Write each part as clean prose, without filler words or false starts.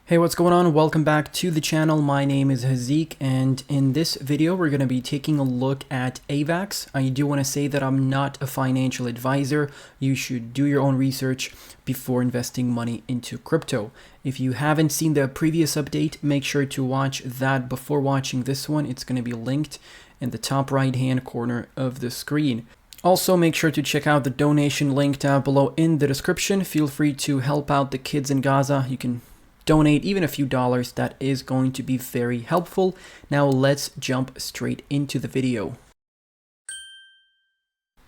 Hey, what's going on? Welcome back to the channel. My name is Hazeeq, and in this video we're going to be taking a look at Avax. I do want to say that I'm not a financial advisor. You should do your own research before investing money into crypto. If you haven't seen the previous update, make sure to watch that before watching this one. It's going to be linked in the top right hand corner of the screen. Also, make sure to check out the donation link down below in the description. Feel free to help out the kids in Gaza. You can donate even a few dollars. That is going to be very helpful. Now let's jump straight into the video.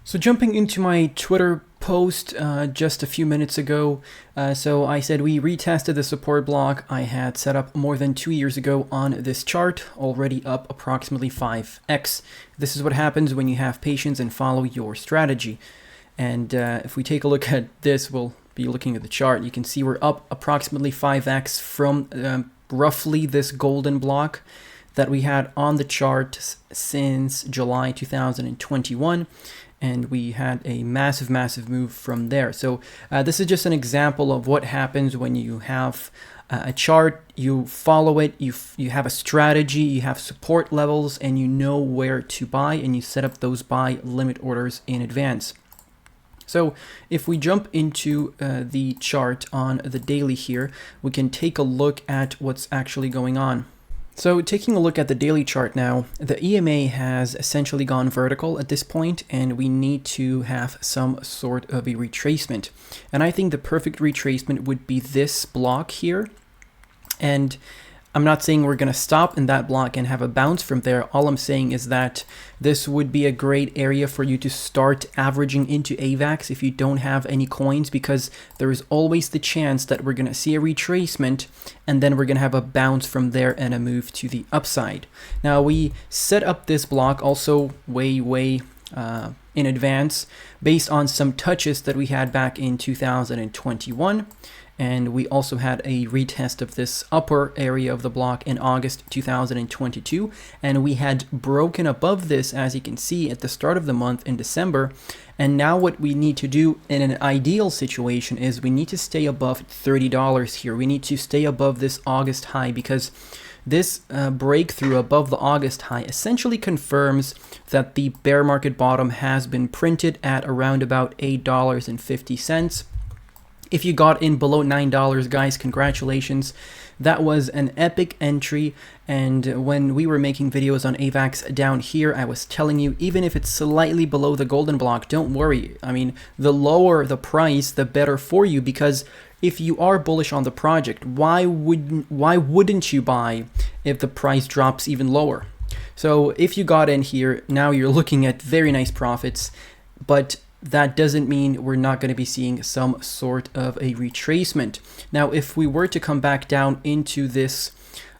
So jumping into my Twitter post just a few minutes ago, so I said we retested the support block I had set up more than 2 years ago on this chart, already up approximately 5x. This is what happens when you have patience and follow your strategy. And if we take a look at this, we'll be looking at the chart. You can see we're up approximately 5x from roughly this golden block that we had on the chart since July 2021, and we had a massive move from there. So this is just an example of what happens when you have a chart, you follow it, you have a strategy, you have support levels, and you know where to buy, and you set up those buy limit orders in advance. So if we jump into the chart on the daily here, we can take a look at what's actually going on. So taking a look at the daily chart now, the EMA has essentially gone vertical at this point, and we need to have some sort of a retracement. And I think the perfect retracement would be this block here. And I'm not saying we're going to stop in that block and have a bounce from there. All I'm saying is that this would be a great area for you to start averaging into Avax if you don't have any coins, because there is always the chance that we're going to see a retracement and then we're going to have a bounce from there and a move to the upside. Now, we set up this block also way in advance based on some touches that we had back in 2021. And we also had a retest of this upper area of the block in August 2022. And we had broken above this, as you can see, at the start of the month in December. And now what we need to do in an ideal situation is we need to stay above $30 here. We need to stay above this August high, because this breakthrough above the August high essentially confirms that the bear market bottom has been printed at around about $8.50. If you got in below $9, guys, congratulations. That was an epic entry, and when we were making videos on Avax down here, I was telling you, even if it's slightly below the golden block, don't worry. I mean, the lower the price, the better for you, because if you are bullish on the project, why wouldn't you buy if the price drops even lower? So if you got in here, now you're looking at very nice profits, but that doesn't mean we're not going to be seeing some sort of a retracement. Now, if we were to come back down into this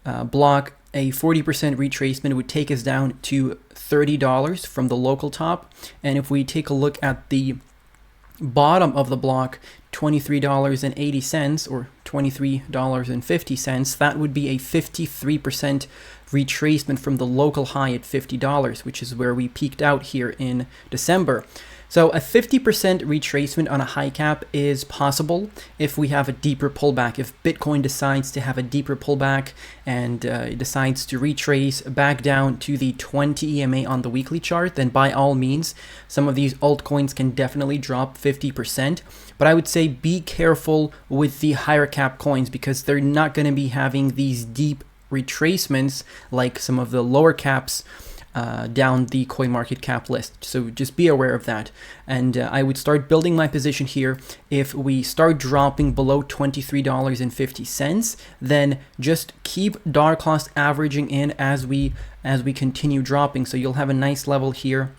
block, a 40% retracement would take us down to $30 from the local top. And if we take a look at the bottom of the block, $23.80 or $23.50, that would be a 53% retracement from the local high at $50, which is where we peaked out here in December. So a 50% retracement on a high cap is possible if we have a deeper pullback. If Bitcoin decides to have a deeper pullback and it decides to retrace back down to the 20 EMA on the weekly chart, then by all means, some of these altcoins can definitely drop 50%. But I would say be careful with the higher cap coins, because they're not going to be having these deep retracements like some of the lower caps down the CoinMarketCap list. So just be aware of that. And I would start building my position here. If we start dropping below $23.50, then just keep dollar cost averaging in as we continue dropping. So you'll have a nice level here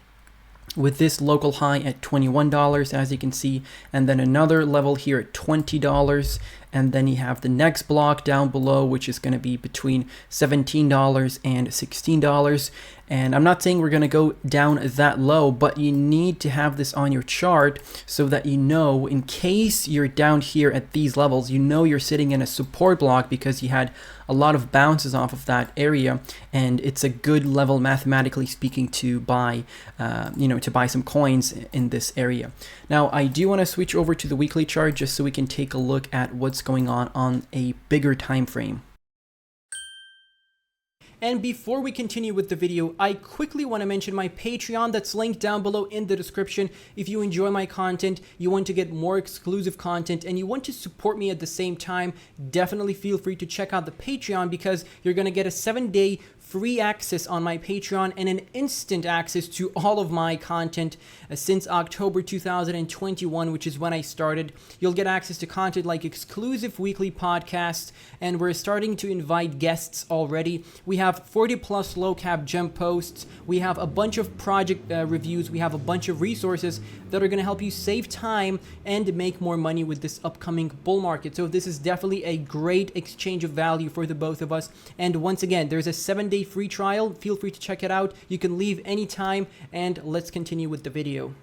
with this local high at $21, as you can see, and then another level here at $20, and then you have the next block down below, which is going to be between $17 and $16. And I'm not saying we're going to go down that low, but you need to have this on your chart so that you know, in case you're down here at these levels, you know you're sitting in a support block because you had a lot of bounces off of that area, and it's a good level mathematically speaking to buy, to buy some coins in this area. Now, I do want to switch over to the weekly chart just so we can take a look at what's what's going on a bigger time frame. And before we continue with the video, I quickly want to mention my Patreon that's linked down below in the description. If you enjoy my content, you want to get more exclusive content, and you want to support me at the same time, definitely feel free to check out the Patreon, because you're going to get a 7-day free access on my Patreon and an instant access to all of my content since October 2021, which is when I started. You'll get access to content like exclusive weekly podcasts, and we're starting to invite guests already. We have 40+ low cap gem posts. We have a bunch of project reviews. We have a bunch of resources that are going to help you save time and make more money with this upcoming bull market. So this is definitely a great exchange of value for the both of us. And once again, there's a 7-day free trial. Feel free to check it out. You can leave anytime, and let's continue with the video.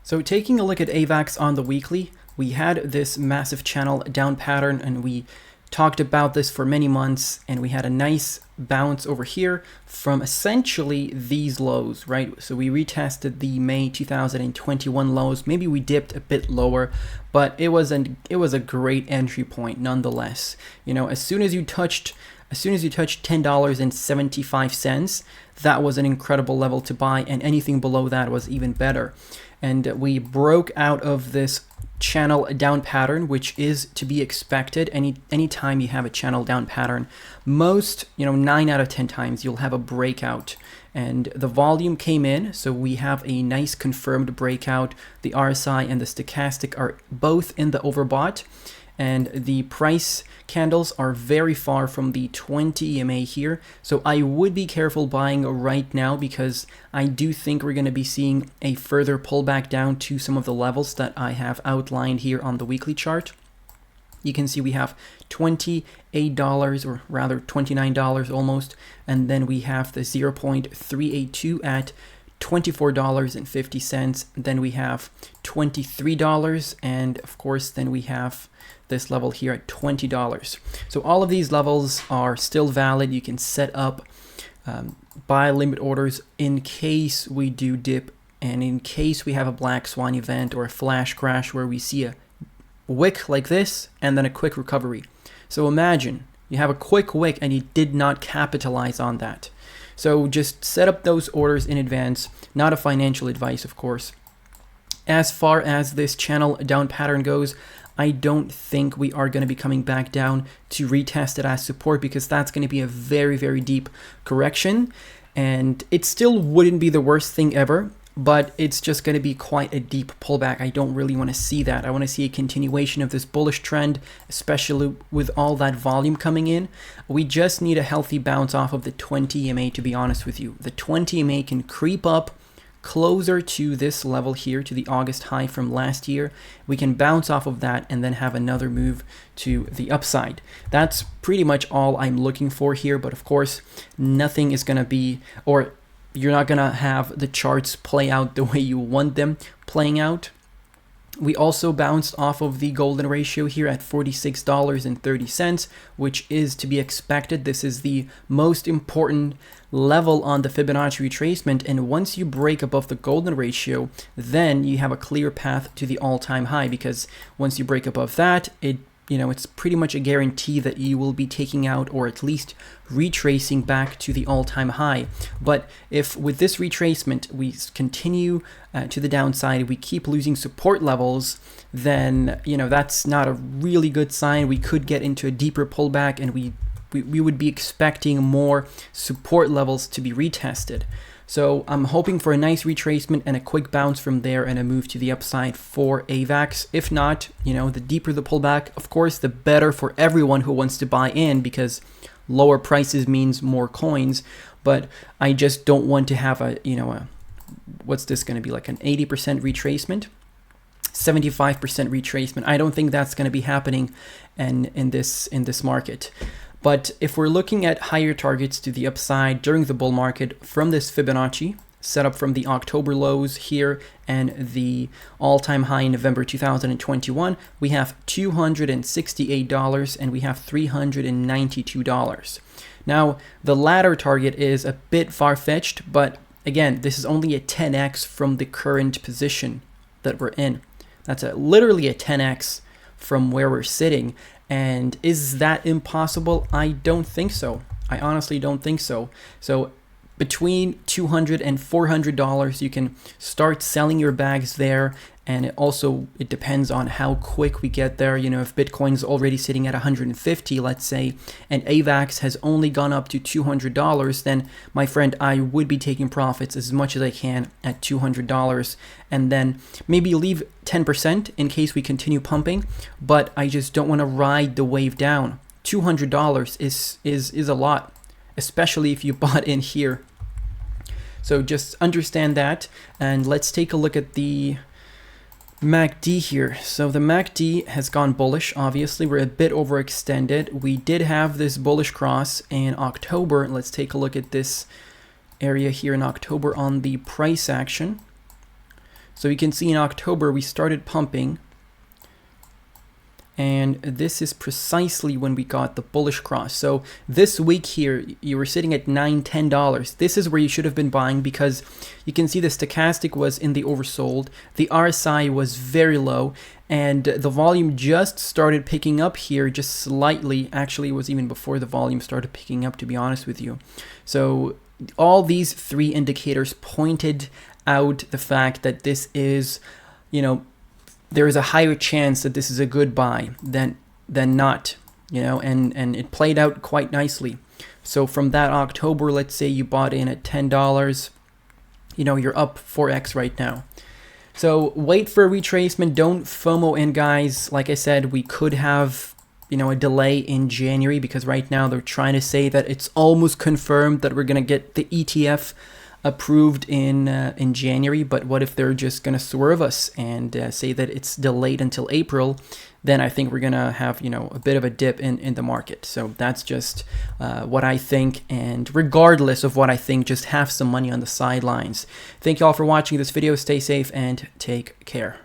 So taking a look at Avax on the weekly, we had this massive channel down pattern, and we talked about this for many months, and we had a nice bounce over here from essentially these lows, right? So we retested the May 2021 lows. Maybe we dipped a bit lower, but it was a great entry point nonetheless. You know, as soon as you touched $10.75, that was an incredible level to buy, and anything below that was even better. And we broke out of this channel down pattern, which is to be expected. Anytime you have a channel down pattern, most, 9 out of 10 times you'll have a breakout, and the volume came in. So we have a nice confirmed breakout. The RSI and the stochastic are both in the overbought, and the price candles are very far from the 20 EMA here. So I would be careful buying right now, because I do think we're going to be seeing a further pullback down to some of the levels that I have outlined here on the weekly chart. You can see we have $28, or rather $29 almost, and then we have the 0.382 at $24.50. Then we have $23, and of course then we have this level here at $20. So all of these levels are still valid. You can set up buy limit orders in case we do dip, and in case we have a black swan event or a flash crash where we see a wick like this and then a quick recovery. So imagine you have a quick wick and you did not capitalize on that. So just set up those orders in advance. Not a financial advice, of course. As far as this channel down pattern goes, I don't think we are going to be coming back down to retest it as support, because that's going to be a very, very deep correction, and it still wouldn't be the worst thing ever, but it's just going to be quite a deep pullback. I don't really want to see that. I want to see a continuation of this bullish trend, especially with all that volume coming in. We just need a healthy bounce off of the 20 EMA, to be honest with you. The 20 EMA can creep up closer to this level here, to the August high from last year. We can bounce off of that and then have another move to the upside. That's pretty much all I'm looking for here, but of course nothing is going to be, or you're not going to have the charts play out the way you want them playing out. We also bounced off of the golden ratio here at $46.30, which is to be expected. This is the most important level on the Fibonacci retracement, and once you break above the golden ratio, then you have a clear path to the all-time high, because once you break above that, it's pretty much a guarantee that you will be taking out, or at least retracing back to the all-time high. But if with this retracement we continue to the downside, we keep losing support levels, then that's not a really good sign. We could get into a deeper pullback, and we would be expecting more support levels to be retested. So I'm hoping for a nice retracement and a quick bounce from there and a move to the upside for Avax. If not, the deeper the pullback, of course, the better for everyone who wants to buy in, because lower prices means more coins. But I just don't want to have what's this going to be, like an 80% retracement? 75% retracement. I don't think that's going to be happening in this market. But if we're looking at higher targets to the upside during the bull market from this Fibonacci, set up from the October lows here and the all-time high in November 2021, we have $268 and we have $392. Now, the latter target is a bit far-fetched, but again, this is only a 10x from the current position that we're in. That's literally a 10x from where we're sitting. And is that impossible? I don't think so. I honestly don't think so. So between $200 and $400, you can start selling your bags there. And it depends on how quick we get there. You know, if Bitcoin is already sitting at 150, let's say, and Avax has only gone up to $200, then my friend, I would be taking profits as much as I can at $200, and then maybe leave 10% in case we continue pumping. But I just don't want to ride the wave down. $200 is a lot, especially if you bought in here. So just understand that, and let's take a look at the MACD here. So the MACD has gone bullish. Obviously, we're a bit overextended. We did have this bullish cross in October. Let's take a look at this area here in October on the price action. So you can see in October we started pumping, and this is precisely when we got the bullish cross. So this week here, you were sitting at $9, $10. This is where you should have been buying, because you can see the stochastic was in the oversold. The RSI was very low, and the volume just started picking up here just slightly. Actually, it was even before the volume started picking up, to be honest with you. So all these three indicators pointed out the fact that this is, you know, there is a higher chance that this is a good buy than not, you know, and it played out quite nicely. So from that October, let's say you bought in at $10, you know, you're up 4x right now. So wait for a retracement. Don't FOMO in, guys. Like I said, we could have, you know, a delay in January, because right now they're trying to say that it's almost confirmed that we're going to get the ETF approved in January. But what if they're just going to swerve us and say that it's delayed until April? Then I think we're going to have, you know, a bit of a dip in the market. So that's just what I think. And regardless of what I think, just have some money on the sidelines. Thank you all for watching this video. Stay safe and take care.